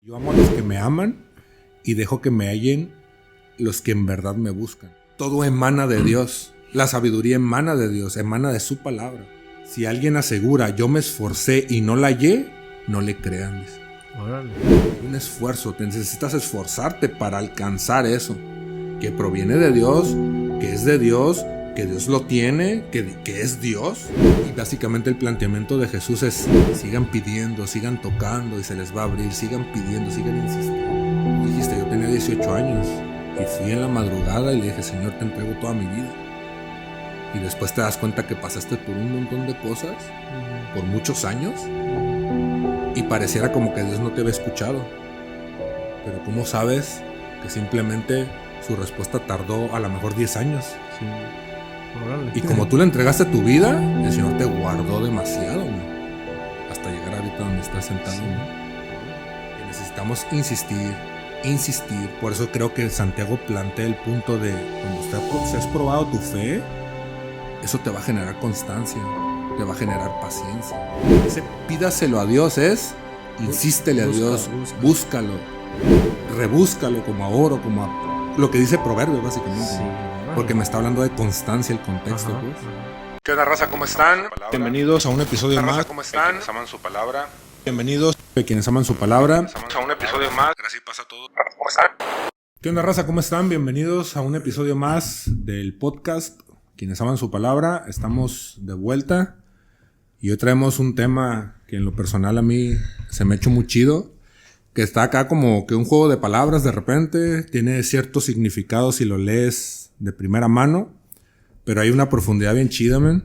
Yo amo a los que me aman y dejo que me hallen los que en verdad me buscan. Todo emana de Dios. La sabiduría emana de Dios, emana de su palabra. Si alguien asegura, yo me esforcé y no la hallé, no le crean. Órale. Un esfuerzo, te necesitas esforzarte para alcanzar eso. Que proviene de Dios, que es de Dios, que Dios lo tiene, que es Dios. Y básicamente el planteamiento de Jesús es: sigan pidiendo, sigan tocando y se les va a abrir, sigan pidiendo, sigan insistiendo. Dijiste, yo tenía 18 años y fui en la madrugada y le dije, Señor, te entrego toda mi vida. Y después te das cuenta que pasaste por un montón de cosas, por muchos años, y pareciera como que Dios no te había escuchado. Pero ¿cómo sabes que simplemente su respuesta tardó a lo mejor 10 años? Sí. Órale. Y como tú le entregaste tu vida, el Señor te guardó demasiado, ¿no? Hasta llegar ahorita donde estás sentado. Sí. ¿No? Y necesitamos insistir. Por eso creo que Santiago plantea el punto de cuando has probado tu fe, eso te va a generar constancia, te va a generar paciencia. Ese pídaselo a Dios es, insístele a Dios, búscalo, rebúscalo como a oro, como a lo que dice Proverbios básicamente. Sí. Porque me está hablando de constancia el contexto, Ajá, pues. ajá. ¿Qué onda, raza? ¿Cómo están? Bienvenidos a un episodio más. ¿Cómo están? Quienes aman su palabra. Bienvenidos a quienes aman su palabra. A un episodio más. Así pasa todo. ¿Cómo están? ¿Qué onda, raza? ¿Cómo están? Bienvenidos a un episodio más del podcast Quienes aman su palabra. Estamos de vuelta y hoy traemos un tema que en lo personal a mí se me ha hecho muy chido, que está acá como que un juego de palabras de repente, tiene cierto significado si lo lees de primera mano, pero hay una profundidad bien chida, man.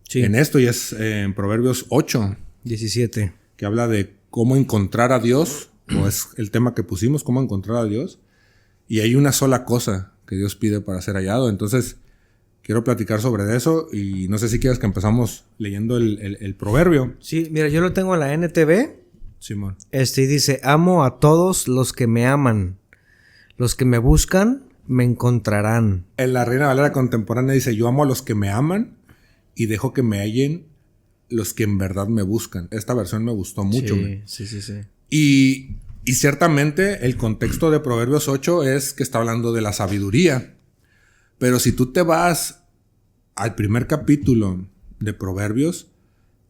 Sí. En esto, y es en Proverbios 8, 17. que habla de cómo encontrar a Dios, o es el tema que pusimos, cómo encontrar a Dios. Y hay una sola cosa que Dios pide para ser hallado. Entonces, quiero platicar sobre eso y no sé si quieres que empezamos leyendo el proverbio. Sí, mira, yo lo tengo en la NTV. Simón. Y dice, amo a todos los que me aman. Los que me buscan, me encontrarán. En la Reina Valera Contemporánea dice, yo amo a los que me aman y dejo que me hallen los que en verdad me buscan. Esta versión me gustó mucho. Sí. Y ciertamente el contexto de Proverbios 8 es que está hablando de la sabiduría. Pero si tú te vas al primer capítulo de Proverbios,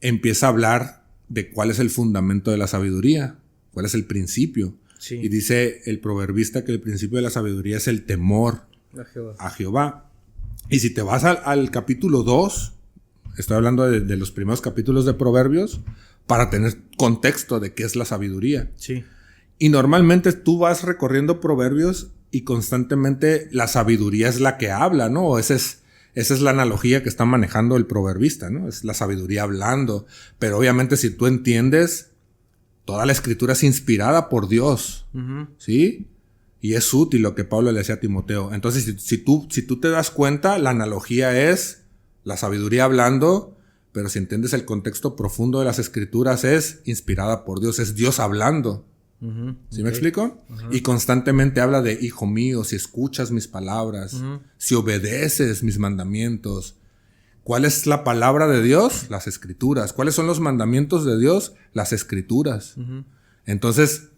empieza a hablar de cuál es el fundamento de la sabiduría, cuál es el principio. Sí. Y dice el proverbista que el principio de la sabiduría es el temor a Jehová. Y si te vas al capítulo 2, estoy hablando de los primeros capítulos de Proverbios, para tener contexto de qué es la sabiduría. Sí. Y normalmente tú vas recorriendo Proverbios y constantemente la sabiduría es la que habla, ¿no? Esa es la analogía que está manejando el proverbista, ¿no? Es la sabiduría hablando. Pero obviamente si tú entiendes, toda la escritura es inspirada por Dios, ¿sí? Y es útil lo que Pablo le decía a Timoteo. Entonces, si tú te das cuenta, la analogía es la sabiduría hablando, pero si entiendes el contexto profundo de las escrituras, es inspirada por Dios, es Dios hablando. ¿Sí me explico? Y constantemente habla de, hijo mío, si escuchas mis palabras, si obedeces mis mandamientos. ¿Cuál es la palabra de Dios? Las escrituras. ¿Cuáles son los mandamientos de Dios? Las escrituras. Entonces,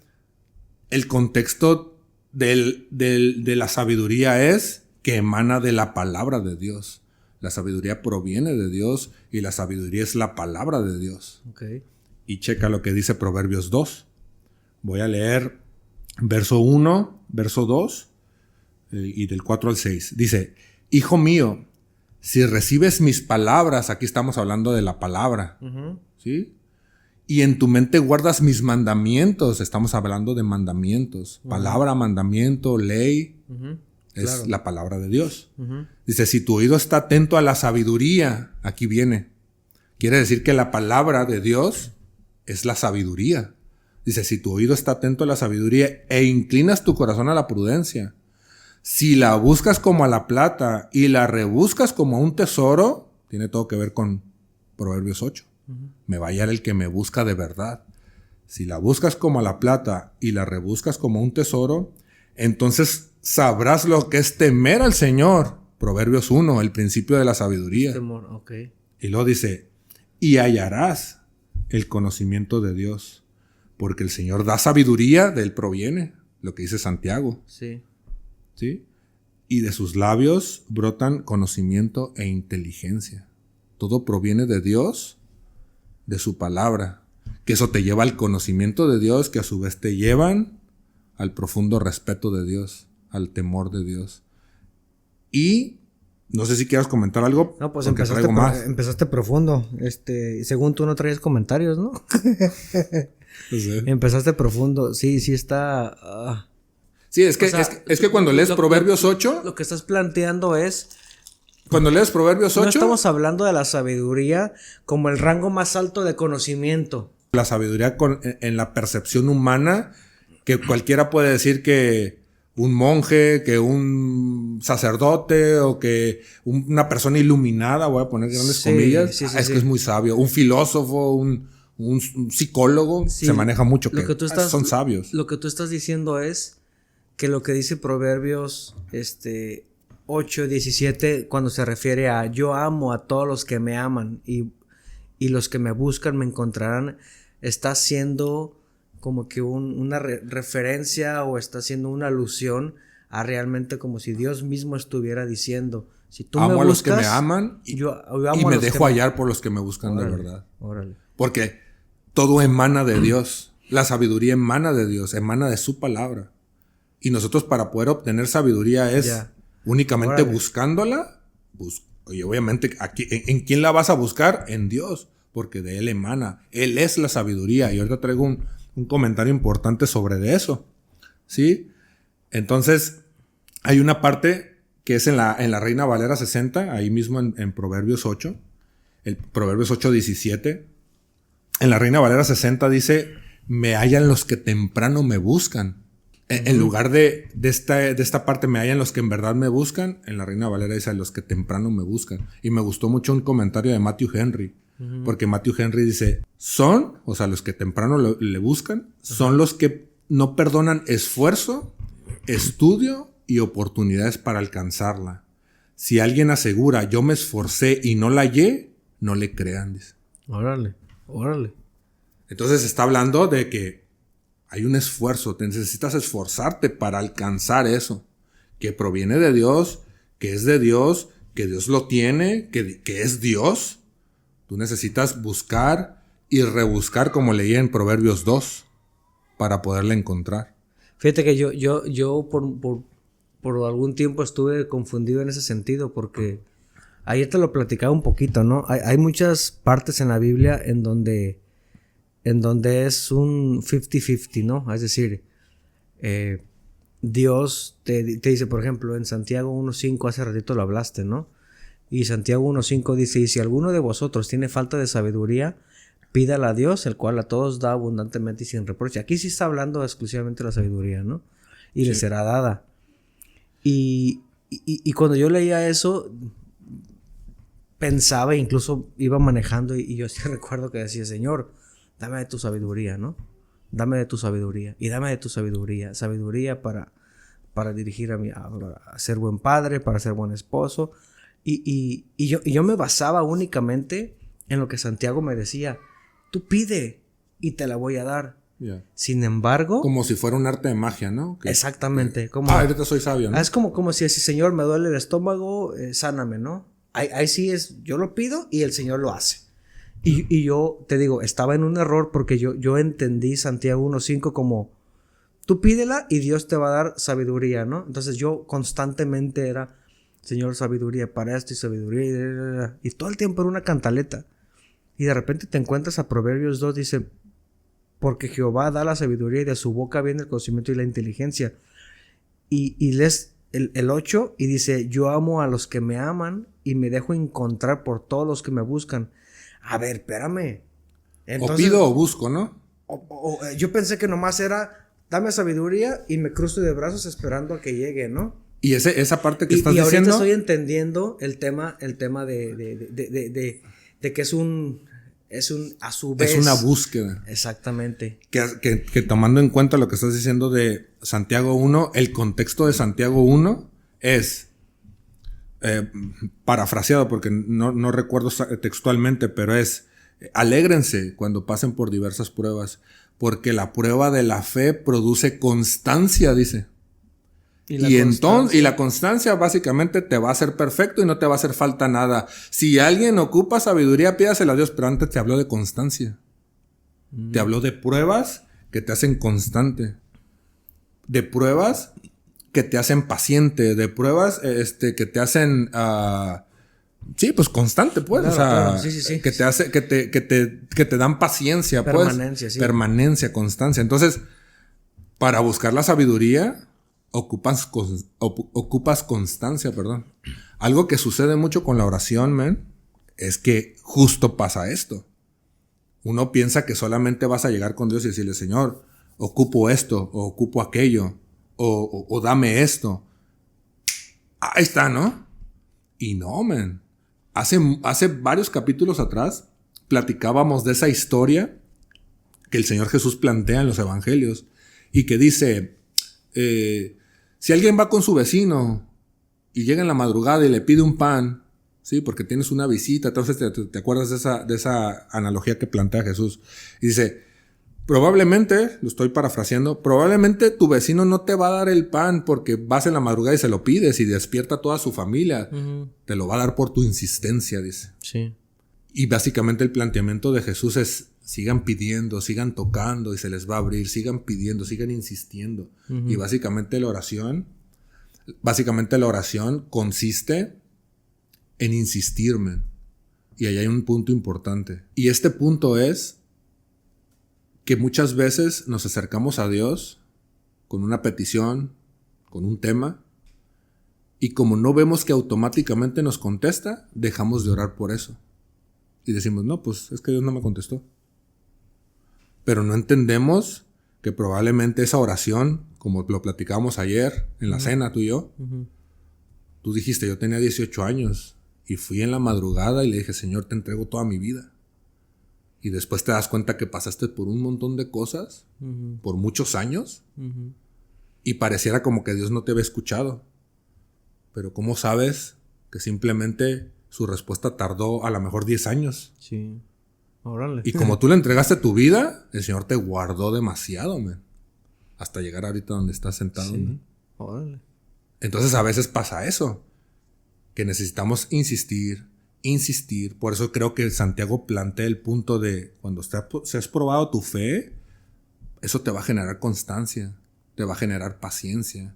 el contexto de la sabiduría es que emana de la palabra de Dios. La sabiduría proviene de Dios y la sabiduría es la palabra de Dios. Okay. Y checa lo que dice Proverbios 2. Voy a leer verso 1, verso 2 y del 4 al 6. Dice, hijo mío, si recibes mis palabras, aquí estamos hablando de la palabra, ¿sí? Y en tu mente guardas mis mandamientos, estamos hablando de mandamientos. Palabra, mandamiento, ley, es la palabra de Dios. Dice, si tu oído está atento a la sabiduría, aquí viene. Quiere decir que la palabra de Dios es la sabiduría. Dice, si tu oído está atento a la sabiduría e inclinas tu corazón a la prudencia, si la buscas como a la plata y la rebuscas como a un tesoro, tiene todo que ver con Proverbios 8. Me va a hallar el que me busca de verdad. Si la buscas como a la plata y la rebuscas como a un tesoro, entonces sabrás lo que es temer al Señor. Proverbios 1, el principio de la sabiduría. Temor, okay. Y luego dice, y hallarás el conocimiento de Dios, porque el Señor da sabiduría, de Él proviene, lo que dice Santiago. Sí. ¿Sí? Y de sus labios brotan conocimiento e inteligencia. Todo proviene de Dios, de su palabra. Que eso te lleva al conocimiento de Dios, que a su vez te llevan al profundo respeto de Dios, al temor de Dios. Y no sé si quieras comentar algo. No, pues porque traigo más. empezaste profundo. Según tú no traías comentarios, ¿no? Sí. Empezaste profundo. Sí, sí está... Sí, es que, O sea, es que cuando lees Proverbios 8... Lo que estás planteando es... Cuando lees Proverbios 8... No estamos hablando de la sabiduría como el rango más alto de conocimiento. La sabiduría en la percepción humana, que cualquiera puede decir que un monje, que un sacerdote o que una persona iluminada, voy a poner grandes comillas, sí, es que es muy sabio. Un filósofo, un psicólogo, Sí, se maneja mucho lo que tú estás, son sabios. Lo que tú estás diciendo es que lo que dice Proverbios 8:17, cuando se refiere a yo amo a todos los que me aman y los que me buscan me encontrarán, está haciendo como que una referencia o está haciendo una alusión a realmente como si Dios mismo estuviera diciendo, si tú amo me a los buscas, que me aman yo y amo a me los dejo que hallar por los que me buscan de Órale, verdad. órale. Porque todo emana de Dios. La sabiduría emana de Dios, emana de su palabra. Y nosotros para poder obtener sabiduría es únicamente Órale. buscándola. Y obviamente, aquí, ¿en quién la vas a buscar? En Dios, porque de Él emana. Él es la sabiduría. Y ahorita traigo un comentario importante sobre eso. ¿Sí? Entonces, hay una parte que es en la Reina Valera 60, ahí mismo en Proverbios 8. El Proverbios 8:17. En la Reina Valera 60 dice, me hallan los que temprano me buscan. En lugar de esta parte, me hallan los que en verdad me buscan, en la Reina Valera dice, los que temprano me buscan. Y me gustó mucho un comentario de Matthew Henry, porque Matthew Henry dice, o sea, los que temprano le buscan, son los que no perdonan esfuerzo, estudio y oportunidades para alcanzarla. Si alguien asegura, yo me esforcé y no la hallé, no le crean, dice. Órale. Entonces está hablando de que hay un esfuerzo, te necesitas esforzarte para alcanzar eso, que proviene de Dios, que es de Dios, que Dios lo tiene, que es Dios. Tú necesitas buscar y rebuscar, como leía en Proverbios 2, para poderla encontrar. Fíjate que yo por algún tiempo estuve confundido en ese sentido, porque ayer te lo platicaba un poquito, ¿no? Hay muchas partes en la Biblia en donde es un 50-50, ¿no? Es decir, Dios te dice, por ejemplo, en Santiago 1:5, hace ratito lo hablaste, ¿no? Y Santiago 1:5 dice, y si alguno de vosotros tiene falta de sabiduría, pídala a Dios, el cual a todos da abundantemente y sin reproche. Aquí sí está hablando exclusivamente de la sabiduría, ¿no? Y le será dada. Y cuando yo leía eso, pensaba, incluso iba manejando y yo sí recuerdo que decía, Señor, dame de tu sabiduría, ¿no? Dame de tu sabiduría. Y dame de tu sabiduría. Sabiduría para dirigir a ser buen padre, para ser buen esposo. Y yo me basaba únicamente en lo que Santiago me decía. Tú pide y te la voy a dar. Yeah. Sin embargo... Como si fuera un arte de magia, ¿no? Exactamente. Ahorita soy sabio, ¿no? Es como si Señor, me duele el estómago, sáname, ¿no? Ahí sí es, yo lo pido y el Señor lo hace. Y yo te digo, estaba en un error porque yo entendí Santiago 1:5 como tú pídela y Dios te va a dar sabiduría, ¿no? Entonces yo constantemente era, Señor, sabiduría para esto y sabiduría. Y todo el tiempo era una cantaleta. Y de repente te encuentras a Proverbios 2, dice, porque Jehová da la sabiduría y de su boca viene el conocimiento y la inteligencia. Y lees el 8 y dice, yo amo a los que me aman y me dejo encontrar por todos los que me buscan. A ver, espérame. Entonces, o pido o busco, ¿no? Yo pensé que nomás era, dame sabiduría y me cruzo de brazos esperando a que llegue, ¿no? Y esa parte que estás y ahorita diciendo... estoy entendiendo el tema de que es un a su vez. Es una búsqueda. Exactamente. Que tomando en cuenta lo que estás diciendo de Santiago 1, el contexto de Santiago 1 es, parafraseado porque no recuerdo textualmente, pero es, alégrense cuando pasen por diversas pruebas, porque la prueba de la fe produce constancia, dice. Y la constancia básicamente te va a hacer perfecto y no te va a hacer falta nada. Si alguien ocupa sabiduría, pídasela a Dios, pero antes te habló de constancia. Te habló de pruebas que te hacen constante. De pruebas que te hacen paciente. De pruebas que te hacen... sí, pues constante, pues. Claro, o sea, claro. Sí. que te hace, que te dan paciencia, Permanencia, pues. sí. Permanencia, constancia. Entonces, para buscar la sabiduría, ocupas constancia, perdón. Algo que sucede mucho con la oración, man, es que justo pasa esto. Uno piensa que solamente vas a llegar con Dios y decirle, Señor, ocupo esto, o ocupo aquello, o dame esto. Ahí está, ¿no? Y no, man. Hace varios capítulos atrás platicábamos de esa historia que el Señor Jesús plantea en los evangelios y que dice, si alguien va con su vecino y llega en la madrugada y le pide un pan, sí, porque tienes una visita, entonces te acuerdas de esa analogía que plantea Jesús, y dice, probablemente, lo estoy parafraseando, probablemente tu vecino no te va a dar el pan porque vas en la madrugada y se lo pides y despierta a toda su familia. Te lo va a dar por tu insistencia, dice. Sí. Y básicamente el planteamiento de Jesús es, sigan pidiendo, sigan tocando y se les va a abrir, sigan pidiendo, sigan insistiendo. Y básicamente la oración consiste en insistirme. Y ahí hay un punto importante. Y este punto es que muchas veces nos acercamos a Dios con una petición, con un tema, y como no vemos que automáticamente nos contesta, dejamos de orar por eso. Y decimos, no, pues es que Dios no me contestó. Pero no entendemos que probablemente esa oración, como lo platicábamos ayer en la cena tú y yo, tú dijiste, yo tenía 18 años y fui en la madrugada y le dije, Señor, te entrego toda mi vida. Y después te das cuenta que pasaste por un montón de cosas, por muchos años, y pareciera como que Dios no te había escuchado. Pero ¿cómo sabes que simplemente su respuesta tardó a lo mejor 10 años? Sí. Órale. Y como tú le entregaste tu vida, el Señor te guardó demasiado, man, hasta llegar ahorita donde estás sentado. Sí. ¿No? Órale. Entonces a veces pasa eso, que necesitamos insistir. Por eso creo que Santiago plantea el punto de cuando se has probado tu fe, eso te va a generar constancia, te va a generar paciencia.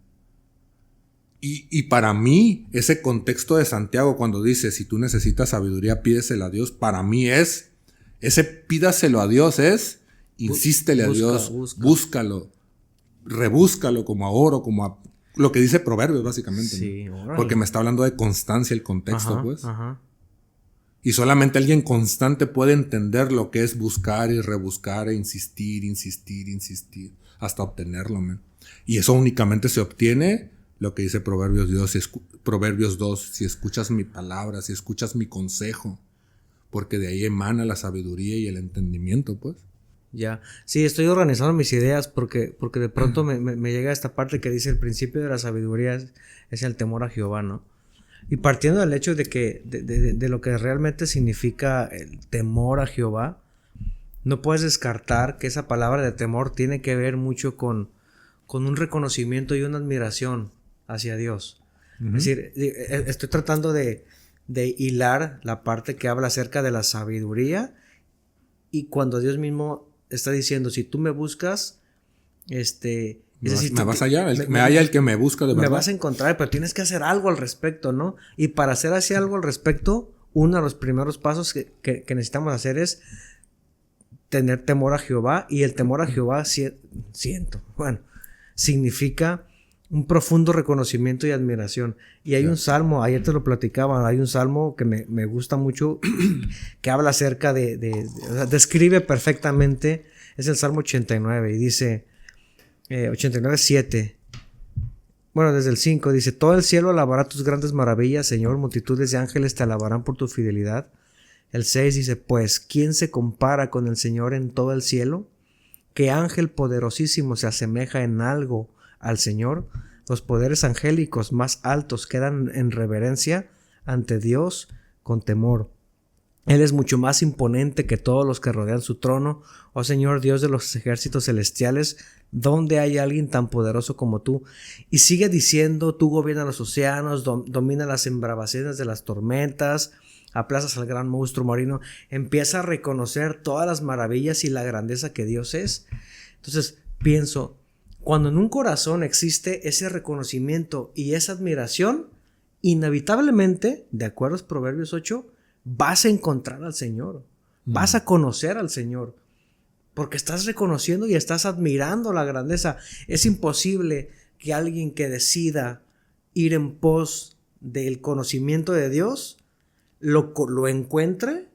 Y para mí, ese contexto de Santiago cuando dice, si tú necesitas sabiduría, pídesela a Dios, para mí es, ese pídaselo a Dios es, insístele a Dios, búscalo, rebúscalo como a oro, como a lo que dice Proverbios básicamente. Sí, ¿no? Porque me está hablando de constancia el contexto, ajá, pues. Ajá. Y solamente alguien constante puede entender lo que es buscar y rebuscar e insistir, hasta obtenerlo, man. Y eso únicamente se obtiene, lo que dice Proverbios 2, si escuchas mi palabra, si escuchas mi consejo, porque de ahí emana la sabiduría y el entendimiento, pues. Ya, sí, estoy organizando mis ideas porque de pronto me llega esta parte que dice el principio de la sabiduría es el temor a Jehová, ¿no? Y partiendo del hecho de que de lo que realmente significa el temor a Jehová, no puedes descartar que esa palabra de temor tiene que ver mucho con un reconocimiento y una admiración hacia Dios. Es decir, estoy tratando de hilar la parte que habla acerca de la sabiduría y cuando Dios mismo está diciendo, si tú me buscas, Me vas a hallar, me halla el que me busca de verdad. Me vas a encontrar, pero tienes que hacer algo al respecto, ¿no? Y para hacer así algo al respecto, uno de los primeros pasos que necesitamos hacer es tener temor a Jehová. Y el temor a Jehová, significa un profundo reconocimiento y admiración. Y hay un salmo, ayer te lo platicaba, hay un salmo que me gusta mucho, que habla acerca o sea, describe perfectamente, es el Salmo 89, y dice... 89:7. Bueno, desde el 5 dice: todo el cielo alabará tus grandes maravillas, Señor, multitudes de ángeles te alabarán por tu fidelidad. El 6 dice: pues, ¿quién se compara con el Señor en todo el cielo? ¿Qué ángel poderosísimo se asemeja en algo al Señor? Los poderes angélicos más altos quedan en reverencia ante Dios con temor. Él es mucho más imponente que todos los que rodean su trono. Oh Señor, Dios de los ejércitos celestiales, ¿dónde hay alguien tan poderoso como tú? Y sigue diciendo, tú gobiernas los océanos, domina las embravaciones de las tormentas, aplazas al gran monstruo marino. Empieza a reconocer todas las maravillas y la grandeza que Dios es. Entonces pienso, cuando en un corazón existe ese reconocimiento y esa admiración, inevitablemente, de acuerdo a Proverbios 8, vas a encontrar al Señor, vas a conocer al Señor, porque estás reconociendo y estás admirando la grandeza. Es imposible que alguien que decida ir en pos del conocimiento de Dios lo encuentre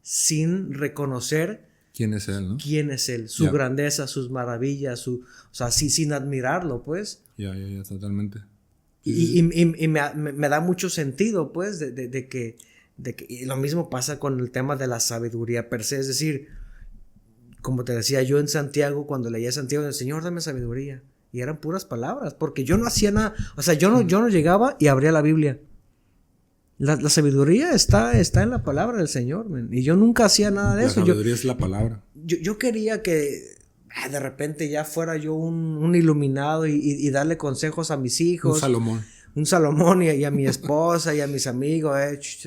sin reconocer ¿Quién es Él, no? quién es Él, su grandeza, sus maravillas, o sea, sí, sin admirarlo, pues. Ya, totalmente. Y me da mucho sentido, pues, de que y lo mismo pasa con el tema de la sabiduría per se. Es decir, como te decía yo en Santiago, cuando leía Santiago, el Señor, dame sabiduría. Y eran puras palabras, porque yo no hacía nada. O sea, yo no llegaba y abría la Biblia. La sabiduría está en la palabra del Señor, man. Y yo nunca hacía nada de eso. La sabiduría es la palabra. Yo quería que de repente ya fuera yo un iluminado y darle consejos a mis hijos. Un Salomón y a mi esposa y a mis amigos.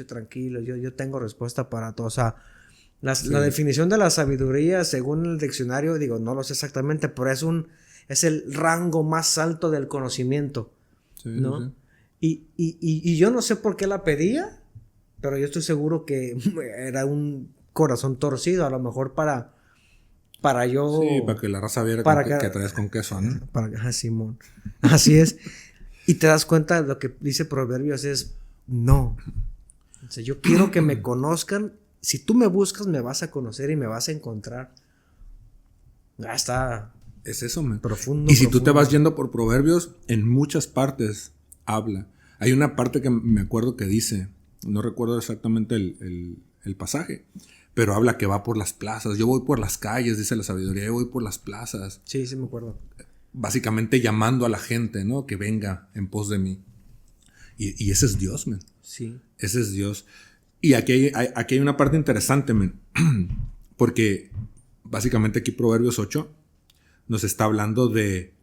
Tranquilo, yo tengo respuesta para todo. O sea, la definición de la sabiduría según el diccionario, digo, no lo sé exactamente, pero es el rango más alto del conocimiento, ¿no? Sí. Y yo no sé por qué la pedía, pero yo estoy seguro que era un corazón torcido, a lo mejor para yo... Sí, para que la raza viera que traes con queso, ¿no? Simón. Así es. Y te das cuenta de lo que dice Proverbios es, no. O sea, yo quiero que me conozcan. Si tú me buscas, me vas a conocer y me vas a encontrar. Ya está. Es eso, man. Profundo. Y si tú te vas yendo por Proverbios, en muchas partes habla. Hay una parte que me acuerdo que dice, no recuerdo exactamente el pasaje, pero habla que va por las plazas. Yo voy por las calles, dice la sabiduría, yo voy por las plazas. Sí, me acuerdo. Básicamente llamando a la gente, ¿no? Que venga en pos de mí. Y ese es Dios, man. Sí. Ese es Dios. Y aquí hay una parte interesante, man. Porque básicamente aquí Proverbios 8 nos está hablando de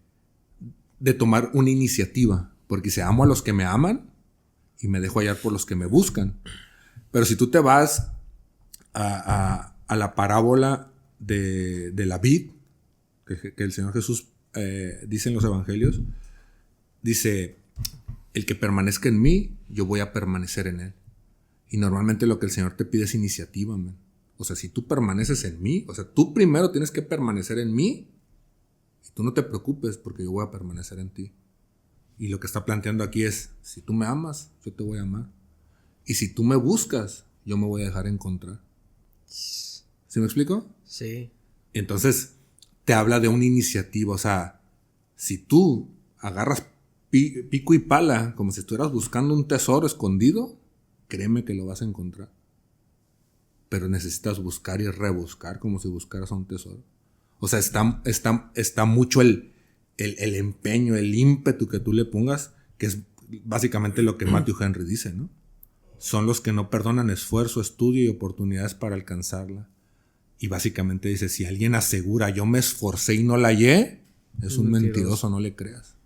tomar una iniciativa. Porque dice, amo a los que me aman y me dejo hallar por los que me buscan. Pero si tú te vas a la parábola de la vid, que el Señor Jesús dice en los evangelios, dice, el que permanezca en mí, yo voy a permanecer en él. Y normalmente lo que el Señor te pide es iniciativa, man. O sea, si tú permaneces en mí, o sea, tú primero tienes que permanecer en mí y tú no te preocupes porque yo voy a permanecer en ti. Y lo que está planteando aquí es, si tú me amas, yo te voy a amar. Y si tú me buscas, yo me voy a dejar encontrar. ¿Sí me explico? Sí. Entonces, te habla de una iniciativa. O sea, si tú agarras pico y pala como si estuvieras buscando un tesoro escondido, créeme que lo vas a encontrar. Pero necesitas buscar y rebuscar como si buscaras un tesoro. O sea, está mucho el empeño, el ímpetu que tú le pongas, que es básicamente lo que Matthew Henry dice, ¿no? Son los que no perdonan esfuerzo, estudio y oportunidades para alcanzarla. Y básicamente dice, si alguien asegura, yo me esforcé y no la hallé, es un mentiroso, no le creas.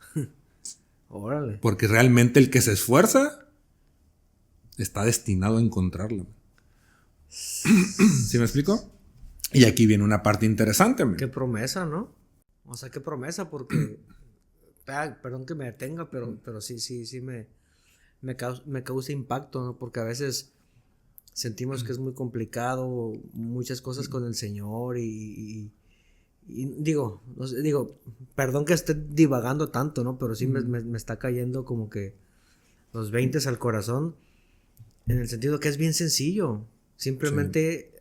Órale. Porque realmente el que se esfuerza está destinado a encontrarla. ¿Sí me explico? Y aquí viene una parte interesante. Qué promesa, ¿no? O sea, qué promesa, porque... perdón que me detenga, pero sí me causa impacto, ¿no? Porque a veces sentimos que es muy complicado, muchas cosas con el Señor y digo, no sé, perdón que esté divagando tanto, ¿no? Pero sí me está cayendo como que los 20 al corazón, en el sentido que es bien sencillo. Simplemente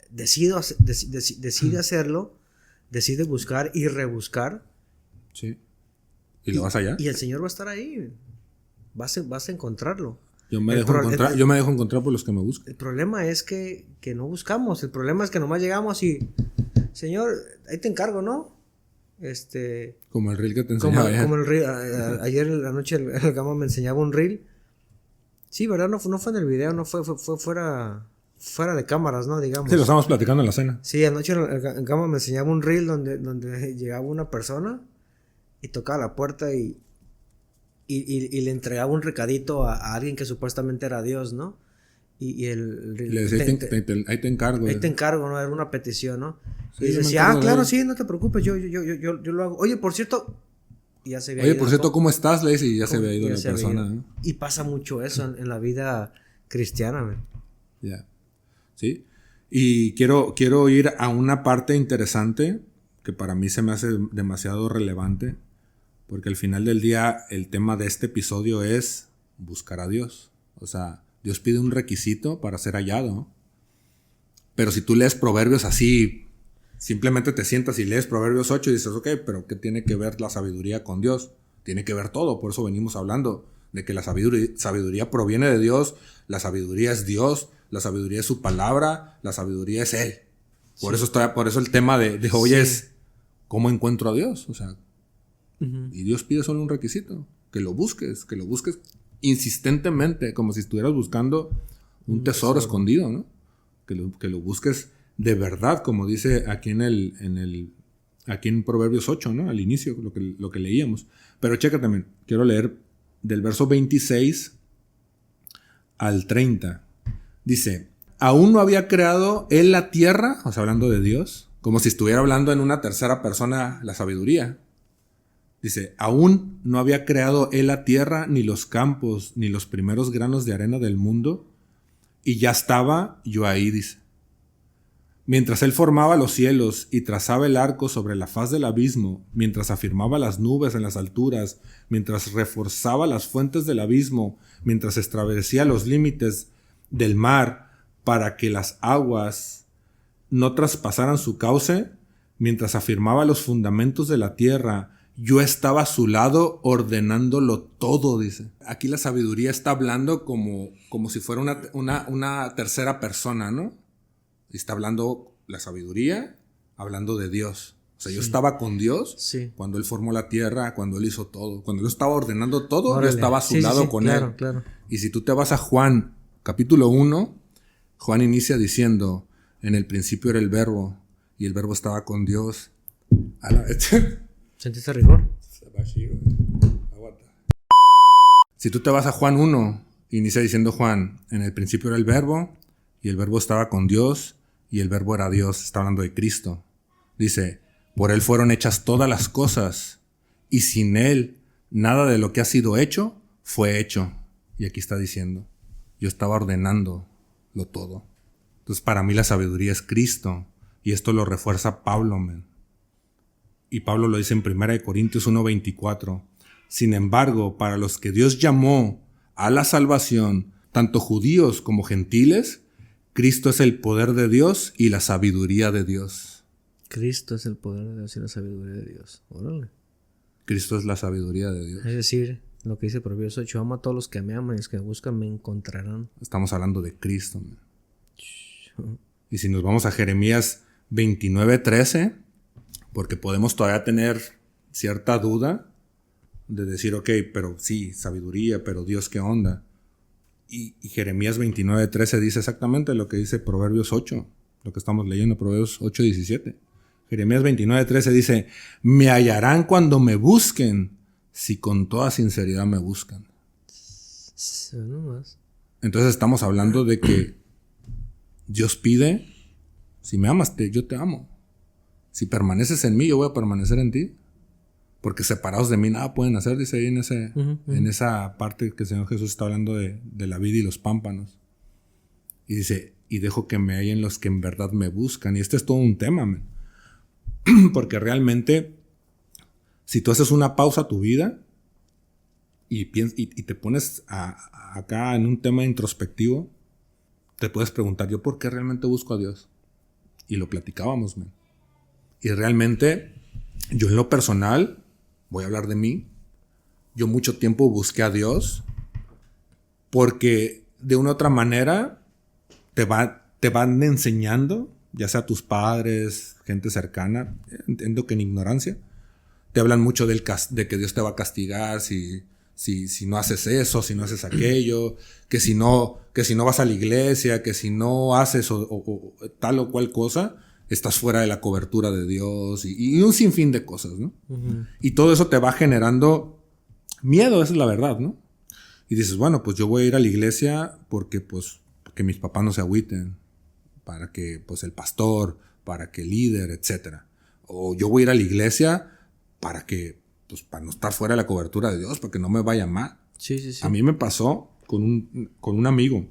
decide hacerlo, decide buscar y rebuscar. Sí. ¿Y lo vas allá? Y el Señor va a estar ahí. Vas a encontrarlo. Yo me dejo encontrar por los que me buscan. El problema es que no buscamos. El problema es que nomás llegamos y... Señor, ahí te encargo, ¿no? Como el reel que te enseñaba ayer. Como el reel. Ayer en la noche el Gama me enseñaba un reel. Sí, ¿verdad? No fue en el video, no fue fuera... fuera de cámaras, ¿no? Digamos. Sí, lo estamos platicando en la cena. Sí, anoche en cama me enseñaba un reel donde llegaba una persona y tocaba la puerta y le entregaba un recadito a alguien que supuestamente era Dios, ¿no? Y le decía, ahí te encargo. Ahí te encargo, ¿no? Era una petición, ¿no? Sí, y decía, claro, sí, no te preocupes, yo lo hago. Oye, por cierto... Y ya se había ido, por cierto, ¿cómo estás? Le dice, y ya se había ido la se había persona, ido. ¿no? Y pasa mucho eso en la vida cristiana, man. Ya. Sí. Y quiero ir a una parte interesante que para mí se me hace demasiado relevante, porque al final del día el tema de este episodio es buscar a Dios. O sea, Dios pide un requisito para ser hallado. Pero si tú lees Proverbios así, simplemente te sientas y lees Proverbios 8 y dices, ok, pero ¿qué tiene que ver la sabiduría con Dios? Tiene que ver todo. Por eso venimos hablando de que la sabiduría proviene de Dios, la sabiduría es Dios, la sabiduría es su palabra, la sabiduría es Él. Por eso el tema de hoy es ¿cómo encuentro a Dios? O sea, y Dios pide solo un requisito, que lo busques insistentemente, como si estuvieras buscando un tesoro escondido, ¿no? Que lo busques de verdad, como dice aquí aquí en Proverbios 8, ¿no? Al inicio, lo que leíamos. Pero checa también, quiero leer del verso 26 al 30. Dice, aún no había creado él la tierra, o sea, hablando de Dios, como si estuviera hablando en una tercera persona la sabiduría. Dice, aún no había creado él la tierra, ni los campos, ni los primeros granos de arena del mundo, y ya estaba yo ahí, dice. Mientras él formaba los cielos y trazaba el arco sobre la faz del abismo, mientras afirmaba las nubes en las alturas, mientras reforzaba las fuentes del abismo, mientras establecía los límites del mar para que las aguas no traspasaran su cauce, mientras afirmaba los fundamentos de la tierra, yo estaba a su lado ordenándolo todo, dice. Aquí la sabiduría está hablando como si fuera una tercera persona, ¿no? Y está hablando la sabiduría, hablando de Dios. O sea, yo estaba con Dios cuando Él formó la tierra, cuando Él hizo todo. Cuando Él estaba ordenando todo, Órale. yo estaba a su lado con Él. Claro. Y si tú te vas a Juan, capítulo 1, Juan inicia diciendo, en el principio era el verbo, y el verbo estaba con Dios. A la vez. ¿Sentiste rigor? Aguanta. Si tú te vas a Juan 1, inicia diciendo Juan, en el principio era el verbo, y el verbo estaba con Dios, y el verbo era Dios. Está hablando de Cristo. Dice, por Él fueron hechas todas las cosas, y sin Él nada de lo que ha sido hecho fue hecho. Y aquí está diciendo, yo estaba ordenando lo todo. Entonces para mí la sabiduría es Cristo, y esto lo refuerza Pablo, man. Y Pablo lo dice en 1 Corintios 1:24. Sin embargo, para los que Dios llamó a la salvación, tanto judíos como gentiles, Cristo es el poder de Dios y la sabiduría de Dios. Cristo es el poder de Dios y la sabiduría de Dios. Órale. Cristo es la sabiduría de Dios. Es decir, lo que dice Proverbios 8, ama a todos los que me aman y los que me buscan me encontrarán. Estamos hablando de Cristo, man. Y si nos vamos a Jeremías 29:13, porque podemos todavía tener cierta duda de decir, ok, pero sí, sabiduría, pero Dios, ¿qué onda? Y Jeremías 29:13 dice exactamente lo que dice Proverbios 8, lo que estamos leyendo, Proverbios 8:17. Jeremías 29:13 dice, me hallarán cuando me busquen, si con toda sinceridad me buscan. No más. Entonces estamos hablando de que Dios pide, si me amas, yo te amo. Si permaneces en mí, yo voy a permanecer en ti. Porque separados de mí nada pueden hacer, dice ahí en esa parte que el Señor Jesús está hablando de la vid y los pámpanos. Y dice, y dejo que me hallen los que en verdad me buscan. Y este es todo un tema, man. Porque realmente, si tú haces una pausa a tu vida y te pones acá en un tema introspectivo, te puedes preguntar, ¿yo por qué realmente busco a Dios? Y lo platicábamos, man. Y realmente, yo en lo personal, voy a hablar de mí, yo mucho tiempo busqué a Dios porque de una u otra manera te van enseñando, ya sea tus padres, gente cercana, entiendo que en ignorancia, te hablan mucho de que Dios te va a castigar si si no haces eso, si no haces aquello, que si no vas a la iglesia, que si no haces o tal o cual cosa, estás fuera de la cobertura de Dios y un sinfín de cosas, ¿no? Uh-huh. Y todo eso te va generando miedo, esa es la verdad, ¿no? Y dices, bueno, pues yo voy a ir a la iglesia porque mis papás no se agüiten, para que pues el pastor, para que el líder, etcétera. O yo voy a ir a la iglesia para no estar fuera de la cobertura de Dios, para que no me vaya mal. Sí. A mí me pasó con un amigo,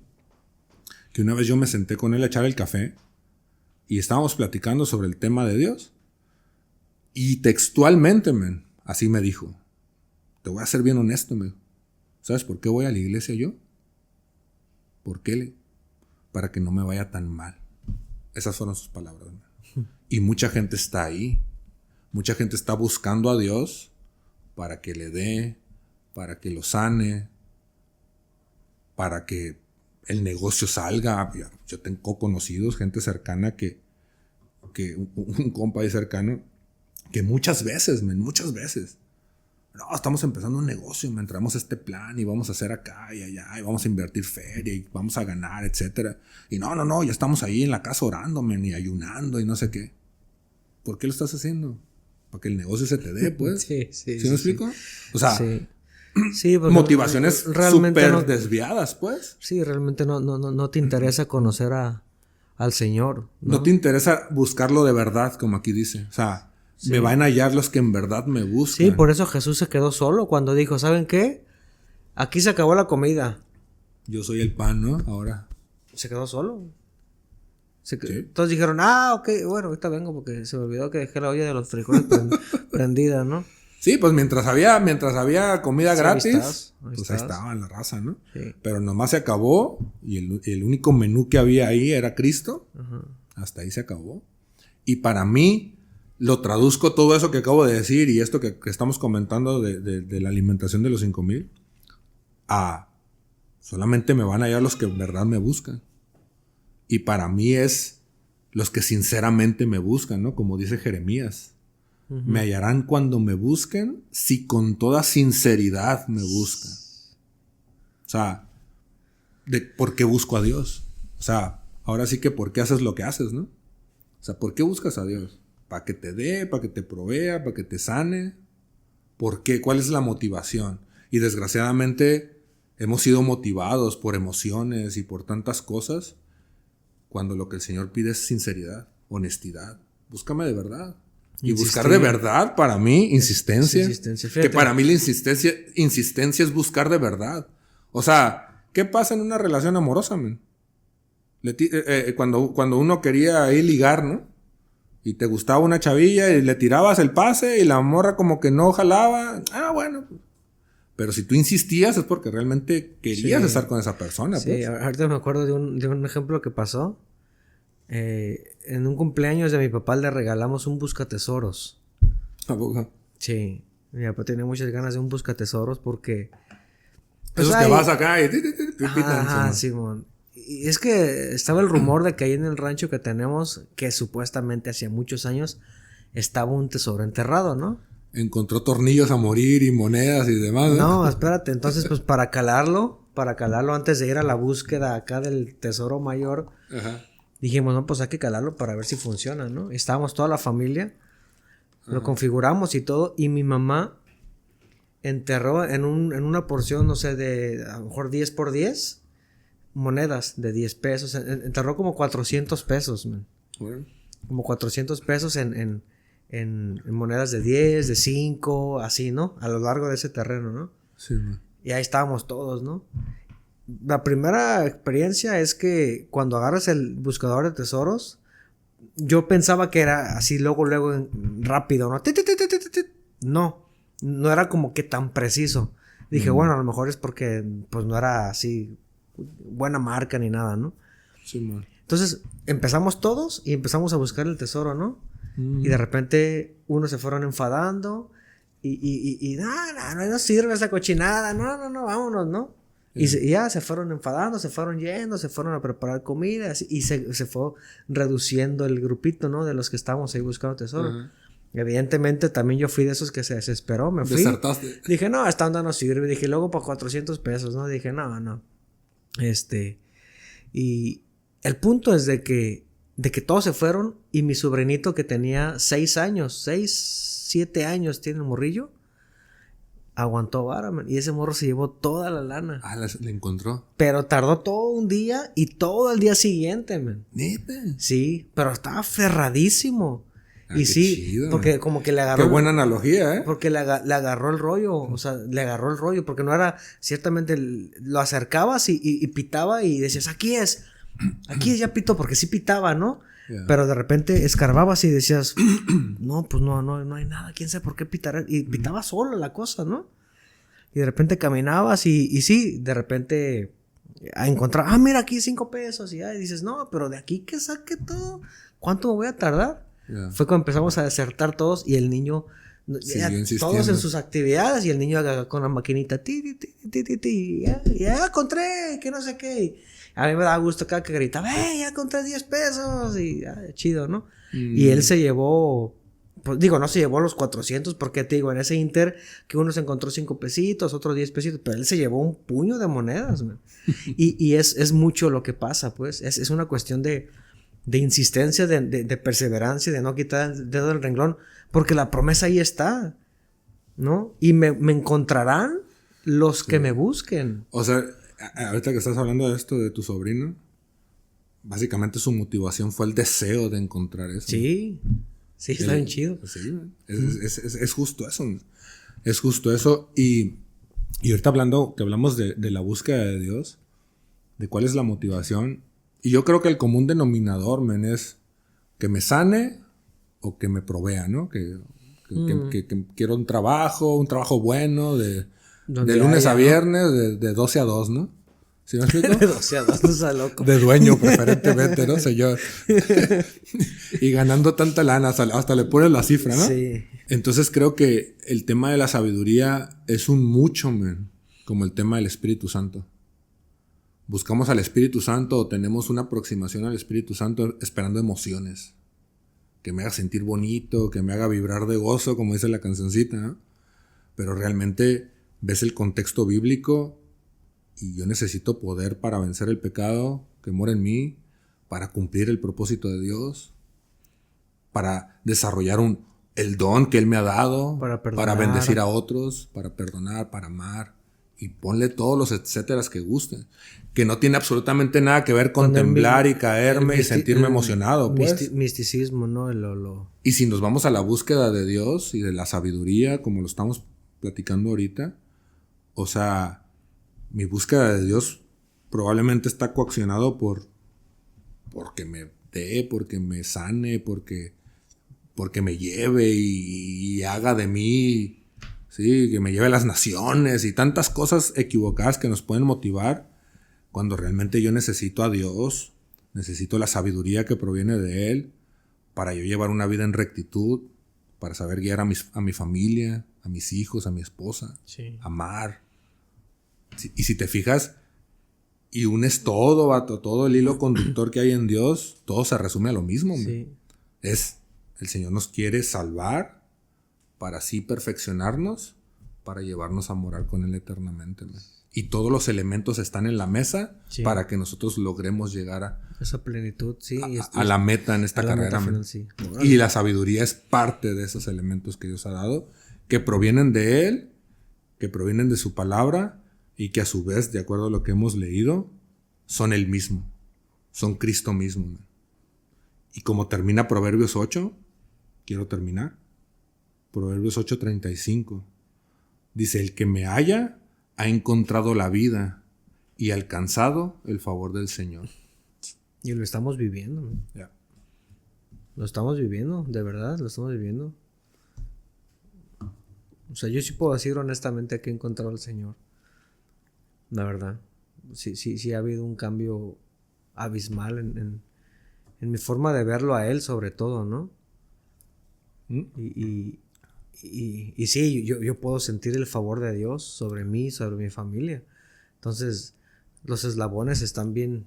que una vez yo me senté con él a echar el café y estábamos platicando sobre el tema de Dios. Y textualmente, así me dijo, te voy a ser bien honesto, me dijo. ¿Sabes por qué voy a la iglesia yo? ¿Por qué? Para que no me vaya tan mal. Esas fueron sus palabras. Y mucha gente está ahí. Mucha gente está buscando a Dios para que le dé, para que lo sane, para que el negocio salga. Yo tengo conocidos, gente cercana que un compa ahí cercano, que muchas veces, no, estamos empezando un negocio, entramos a este plan y vamos a hacer acá y allá y vamos a invertir feria y vamos a ganar, etcétera. Y no, ya estamos ahí en la casa orando, y ayunando y no sé qué. ¿Por qué lo estás haciendo? Para que el negocio se te dé, pues. Sí. ¿Sí me explico? O sea, sí, motivaciones súper desviadas, pues. Sí, realmente no te interesa conocer al Señor. No te interesa buscarlo de verdad, como aquí dice. O sea, me van a hallar los que en verdad me buscan. Sí, por eso Jesús se quedó solo cuando dijo, ¿saben qué? Aquí se acabó la comida. Yo soy el pan, ¿no? Ahora. Se quedó solo. ¿Sí? Todos dijeron, ok, bueno, ahorita vengo porque se me olvidó que dejé la olla de los frijoles prendida, ¿no? Sí, pues mientras había comida gratis, ahí estaba la raza, ¿no? Sí. Pero nomás se acabó y el único menú que había ahí era Cristo. Uh-huh. Hasta ahí se acabó. Y para mí, lo traduzco todo eso que acabo de decir y esto que estamos comentando de la alimentación de los 5,000 a solamente me van a hallar los que en verdad me buscan. Y para mí es los que sinceramente me buscan, ¿no? Como dice Jeremías. Uh-huh. Me hallarán cuando me busquen, si con toda sinceridad me buscan. O sea, ¿por qué busco a Dios? O sea, ahora sí que ¿por qué haces lo que haces, no? O sea, ¿por qué buscas a Dios? ¿Para que te dé? ¿Para que te provea? ¿Para que te sane? ¿Por qué? ¿Cuál es la motivación? Y desgraciadamente hemos sido motivados por emociones y por tantas cosas, cuando lo que el Señor pide es sinceridad, honestidad. Búscame de verdad. Y buscar de verdad, para mí, insistencia. Que para mí la insistencia es buscar de verdad. O sea, ¿qué pasa en una relación amorosa, man? Cuando uno quería ahí ligar, ¿no? Y te gustaba una chavilla y le tirabas el pase y la morra como que no jalaba. Bueno. Pero si tú insistías es porque realmente querías estar con esa persona. Sí, pues. Ahorita me acuerdo de un ejemplo que pasó. En un cumpleaños de mi papá le regalamos un buscatesoros. ¿A poco? Sí. Mi papá tenía muchas ganas de un buscatesoros porque... Pues esos que vas acá y... Simón. Y es que estaba el rumor de que ahí en el rancho que tenemos, que supuestamente hacía muchos años, estaba un tesoro enterrado, ¿no? Encontró tornillos a morir y monedas y demás, ¿no? No, espérate. Entonces, pues para calarlo antes de ir a la búsqueda acá del tesoro mayor, ajá, dijimos, no, pues hay que calarlo para ver si funciona, ¿no? Estábamos toda la familia, lo configuramos y todo, y mi mamá enterró en una porción, no sé, de a lo mejor 10 por 10 monedas de 10 pesos. Enterró como 400 pesos, man. Bueno. Como 400 pesos en monedas de 10, de 5, así, ¿no? A lo largo de ese terreno, ¿no? Sí, man. Y ahí estábamos todos, ¿no? La primera experiencia es que cuando agarras el buscador de tesoros, yo pensaba que era así luego rápido, ¿no? No era como que tan preciso. Dije, bueno, a lo mejor es porque pues no era así buena marca ni nada, ¿no? Sí, man. Entonces empezamos todos y empezamos a buscar el tesoro, ¿no? Y de repente unos se fueron enfadando y no sirve esa cochinada, no, vámonos, ¿no? Y ya se fueron enfadando, se fueron yendo, se fueron a preparar comida y se fue reduciendo el grupito, ¿no? De los que estábamos ahí buscando tesoro. Evidentemente también yo fui de esos que se desesperó, me fui. Desertaste. Dije, no, esta onda no sirve. Dije, luego por 400 pesos, ¿no? Dije, no. Y el punto es de que todos se fueron y mi sobrinito que tenía 6 años, 7 años tiene el morrillo, aguantó vara, man. Y ese morro se llevó toda la lana. Ah, le encontró. Pero tardó todo un día y todo el día siguiente, man. ¿Neta? Sí, pero estaba aferradísimo. Ah, Y qué sí, chido, porque man. como que le agarró... Qué buena analogía, ¿eh? Porque le agarró el rollo, o sea, le agarró el rollo, porque no era, ciertamente lo acercabas y pitaba y decías, aquí es, ya pitó, porque sí pitaba, ¿no? Yeah. Pero de repente escarbabas y decías, no, pues no hay nada, quién sabe por qué pitará, y pitaba solo la cosa, ¿no? Y de repente caminabas y sí, de repente a encontrar, mira aquí 5 pesos, y dices, no, pero de aquí que saque todo, ¿cuánto me voy a tardar? Yeah. Fue cuando empezamos a desertar todos y el niño, todos en sus actividades y el niño con la maquinita, ya encontré, que no sé qué. A mí me da gusto cada que gritaba, ya encontré 10 pesos y chido, ¿no? Y él se llevó, pues digo, no se llevó los 400 porque te digo, en ese inter que uno se encontró 5 pesitos, otros 10 pesitos, pero él se llevó un puño de monedas, man. y es mucho lo que pasa, pues, es una cuestión de insistencia, de perseverancia, de no quitar el dedo del renglón, porque la promesa ahí está, ¿no? Y me encontrarán los que me busquen. O sea, ahorita que estás hablando de esto de tu sobrino, básicamente su motivación fue el deseo de encontrar eso. Sí, está bien chido. Sí, es justo eso. Es justo eso. Y ahorita que hablamos de la búsqueda de Dios, de cuál es la motivación. Y yo creo que el común denominador, men, es que me sane o que me provea, ¿no? Que quiero un trabajo bueno, de lunes a viernes, de 12 a 2, ¿no? ¿Sí me explico? De 12 a 2, no sea loco. De dueño, preferentemente, ¿no? Señor. Y ganando tanta lana, hasta le pones la cifra, ¿no? Sí. Entonces creo que el tema de la sabiduría es un mucho, men, como el tema del Espíritu Santo. Buscamos al Espíritu Santo o tenemos una aproximación al Espíritu Santo esperando emociones. Que me haga sentir bonito, que me haga vibrar de gozo, como dice la cancioncita, ¿no? Pero realmente ves el contexto bíblico y yo necesito poder para vencer el pecado que mora en mí, para cumplir el propósito de Dios, para desarrollar el don que Él me ha dado, para bendecir a otros, para perdonar, para amar. Y ponle todos los etcéteras que gusten. Que no tiene absolutamente nada que ver con temblar y caerme y sentirme emocionado, pues. Misticismo, ¿no? Y si nos vamos a la búsqueda de Dios y de la sabiduría, como lo estamos platicando ahorita, o sea, mi búsqueda de Dios probablemente está coaccionado porque me dé, porque me sane, porque me lleve y haga de mí... Sí, que me lleve a las naciones y tantas cosas equivocadas que nos pueden motivar cuando realmente yo necesito a Dios, necesito la sabiduría que proviene de Él para yo llevar una vida en rectitud, para saber guiar a mi familia, a mis hijos, a mi esposa, sí. Amar. Sí, y si te fijas y unes todo, vato, todo el hilo conductor que hay en Dios, todo se resume a lo mismo. Sí. El Señor nos quiere salvar para así perfeccionarnos, para llevarnos a morar con Él eternamente. ¿No? Y todos los elementos están en la mesa para que nosotros logremos llegar a esa plenitud, sí. A la meta en esta carrera. Final, sí. Y la sabiduría es parte de esos elementos que Dios ha dado, que provienen de Él, que provienen de su palabra y que a su vez, de acuerdo a lo que hemos leído, son Él mismo, son Cristo mismo. ¿No? Y como termina Proverbios 8, quiero terminar. Proverbios 8:35. Dice, el que me halla ha encontrado la vida y alcanzado el favor del Señor. Y lo estamos viviendo. ¿No? Yeah. Lo estamos viviendo, de verdad, lo estamos viviendo. O sea, yo sí puedo decir honestamente que he encontrado al Señor. La verdad. Sí ha habido un cambio abismal en mi forma de verlo a Él, sobre todo, ¿no? Y sí, yo puedo sentir el favor de Dios sobre mí, sobre mi familia. Entonces, los eslabones están bien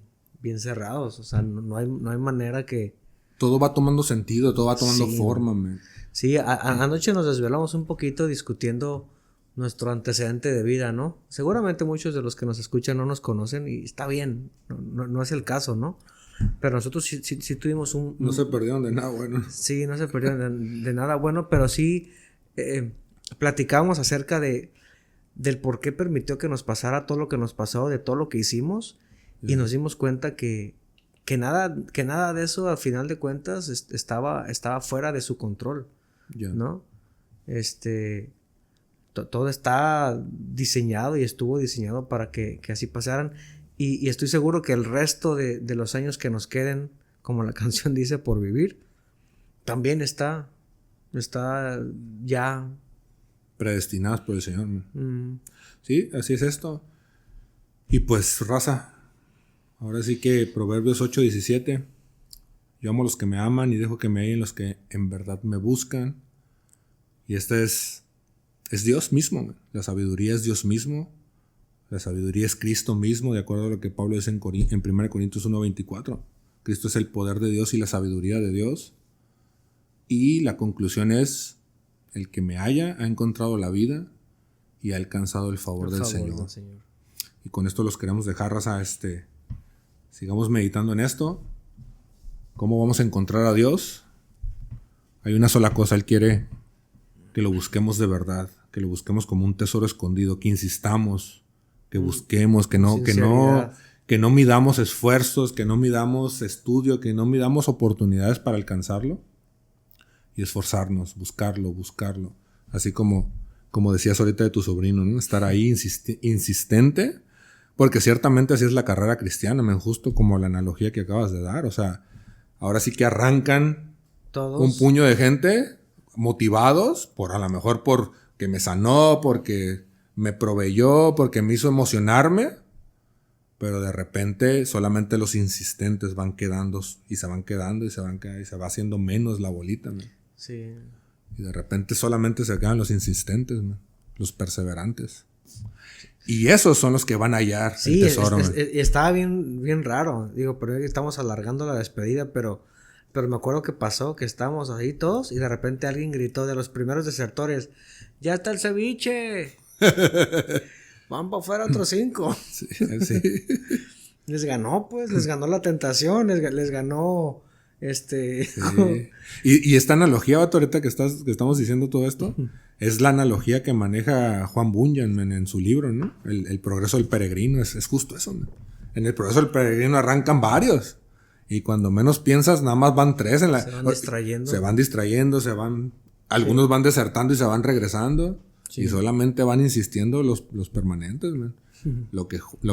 cerrados. O sea, no hay manera que todo va tomando sentido, todo va tomando Sí, forma, man. Sí, anoche nos desvelamos un poquito discutiendo nuestro antecedente de vida, ¿no? Seguramente muchos de los que nos escuchan no nos conocen y está bien, no es el caso, ¿no? Pero nosotros sí tuvimos No se perdieron de nada bueno. Sí, no se perdieron de nada bueno, pero sí platicamos acerca del por qué permitió que nos pasara todo lo que nos pasó, de todo lo que hicimos, y nos dimos cuenta que nada de eso, al final de cuentas, estaba fuera de su control, ¿no? Todo está diseñado y estuvo diseñado para que así pasaran, y estoy seguro que el resto de los años que nos queden, como la canción dice, por vivir, también está ya predestinadas por el Señor, man. Sí, así es esto. Y pues, raza, ahora sí que Proverbios 8:17. Yo amo a los que me aman y dejo que me hallen los que en verdad me buscan. Y este es Dios mismo, man. La sabiduría es Dios mismo. La sabiduría es Cristo mismo, de acuerdo a lo que Pablo dice en 1 Corintios 1:24. Cristo es el poder de Dios y la sabiduría de Dios. Y la conclusión es: el que me halla ha encontrado la vida y ha alcanzado el favor del Señor. Y con esto los queremos dejar, raza. Sigamos meditando en esto. ¿Cómo vamos a encontrar a Dios? Hay una sola cosa: Él quiere que lo busquemos de verdad, que lo busquemos como un tesoro escondido, que insistamos, que busquemos, que no midamos esfuerzos, que no midamos estudio, que no midamos oportunidades para alcanzarlo. Y esforzarnos, buscarlo. Así como decías ahorita de tu sobrino, ¿no? Estar ahí insistente. Porque ciertamente así es la carrera cristiana, man, justo como la analogía que acabas de dar. O sea, ahora sí que arrancan todos un puño de gente motivados a lo mejor porque me sanó, porque me proveyó, porque me hizo emocionarme. Pero de repente solamente los insistentes van quedando y se van quedando y se va haciendo menos la bolita, man. Sí. Y de repente solamente se quedan los insistentes, man, los perseverantes. Y esos son los que van a hallar el tesoro. Estaba bien raro. Digo, pero estamos alargando la despedida, pero me acuerdo que pasó, que estábamos ahí todos y de repente alguien gritó de los primeros desertores: ¡ya está el ceviche! Van para afuera otros 5. Sí. Les ganó la tentación, les ganó Sí. Y esta analogía, vato, ahorita que estamos diciendo todo esto, es la analogía que maneja Juan Bunyan, man, en su libro, ¿no? El progreso del peregrino, es justo eso, man. En el progreso del peregrino arrancan varios. Y cuando menos piensas, nada más van 3 en la... Se van distrayendo. Algunos van desertando y se van regresando. Sí. Y solamente van insistiendo los permanentes, man. Lo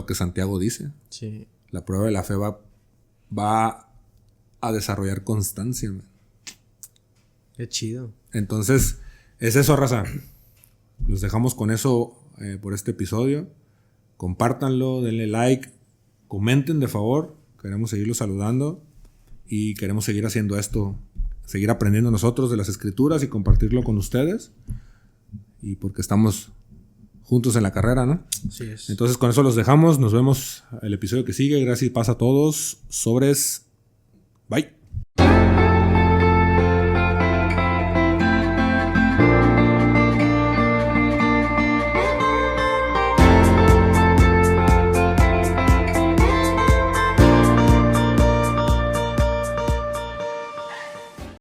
que Santiago dice. Sí. La prueba de la fe va a desarrollar constancia, man. Qué chido. Entonces, es eso, raza. Los dejamos con eso por este episodio. Compártanlo, denle like, comenten de favor. Queremos seguirlos saludando y queremos seguir haciendo esto, seguir aprendiendo nosotros de las escrituras y compartirlo con ustedes. Y porque estamos juntos en la carrera, ¿no? Sí es. Entonces, con eso los dejamos. Nos vemos el episodio que sigue. Gracias y paz a todos. Sobres. Bye.